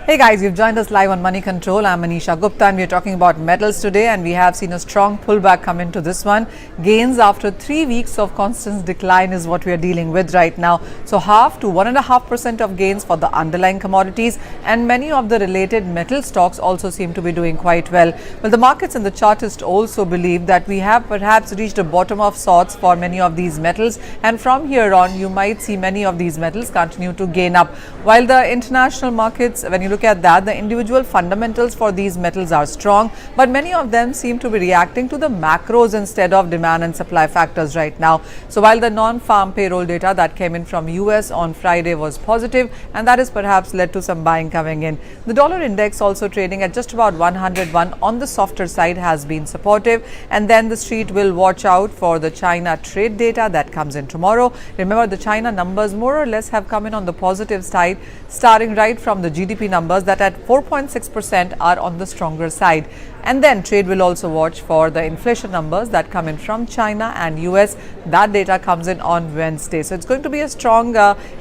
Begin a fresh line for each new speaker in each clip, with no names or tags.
Hey guys, you've joined us live on Moneycontrol. I'm Manisha Gupta and we're talking about metals today, and we have seen a strong pullback come into this one. Gains after 3 weeks of constant decline is what we are dealing with right now. So half to 1.5% of gains for the underlying commodities, and many of the related metal stocks also seem to be doing quite well. Well, the markets and the chartists also believe that we have perhaps reached a bottom of sorts for many of these metals, and from here on you might see many of these metals continue to gain up. While the international markets, when you look at that, the individual fundamentals for these metals are strong, but many of them seem to be reacting to the macros instead of demand and supply factors right now. So while the non-farm payroll data that came in from US on Friday was positive, and that has perhaps led to some buying coming in. The dollar index also trading at just about 101 on the softer side has been supportive, and then the street will watch out for the China trade data that comes in tomorrow. Remember, the China numbers more or less have come in on the positive side, starting right from the GDP numbers that at 4.6% are on the stronger side. And then trade will also watch for the inflation numbers that come in from China and US. That data comes in on Wednesday. So it's going to be a strong,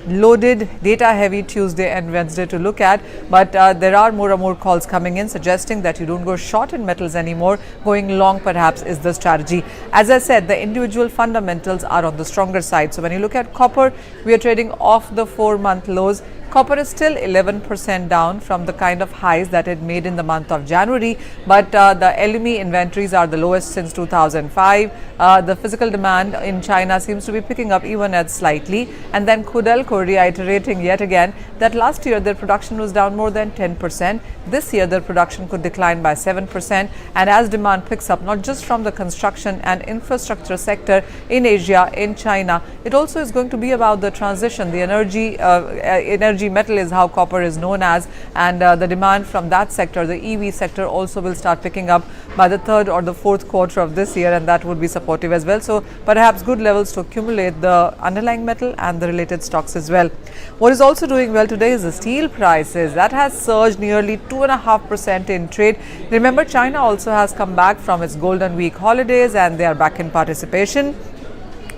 loaded, data heavy Tuesday and Wednesday to look at. But there are more and more calls coming in suggesting that you don't go short in metals anymore. Going long perhaps is the strategy. As I said, the individual fundamentals are on the stronger side. So when you look at copper, we are trading off the 4-month lows. Copper is still 11% down from the kind of highs that it made in the month of January, but the LME inventories are the lowest since 2005. The physical demand in China seems to be picking up even at slightly, and then Codelco reiterating yet again that last year their production was down more than 10%. This year their production could decline by 7%, and as demand picks up not just from the construction and infrastructure sector in Asia, in China, it also is going to be about the transition. The energy metal is how copper is known as, and the demand from that sector, the EV sector, also will start picking up by the third or the fourth quarter of this year, and that would be supportive as well. So perhaps good levels to accumulate the underlying metal and the related stocks as well. What is also doing well today is the steel prices. That has surged nearly 2.5% in trade. Remember, China also has come back from its Golden Week holidays and they are back in participation.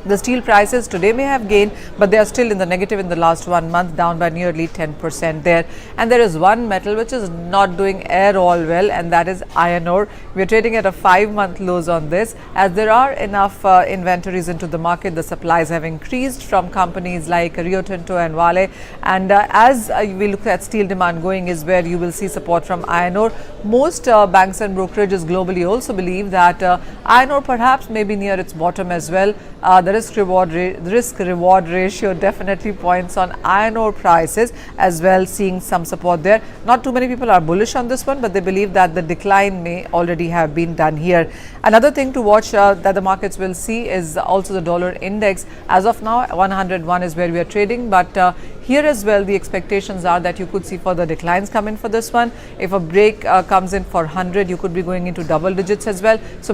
The steel prices today may have gained, but they are still in the negative in the last 1 month, down by nearly 10% there. And there is one metal which is not doing at all well, and that is iron ore. We are trading at a 5-month lows on this, as there are enough inventories into the market. The supplies have increased from companies like Rio Tinto and Vale, and as we look at steel demand going is where you will see support from iron ore. Most banks and brokerages globally also believe that iron ore perhaps may be near its bottom as well. The risk reward ratio definitely points on iron ore prices as well, seeing some support there. Not too many people are bullish on this one, but they believe that the decline may already have been done here. Another thing to watch that the markets will see is also the dollar index. As of now, 101 is where we are trading, but here as well the expectations are that you could see further declines come in for this one. If a break comes in for 100, you could be going into double digits as well. So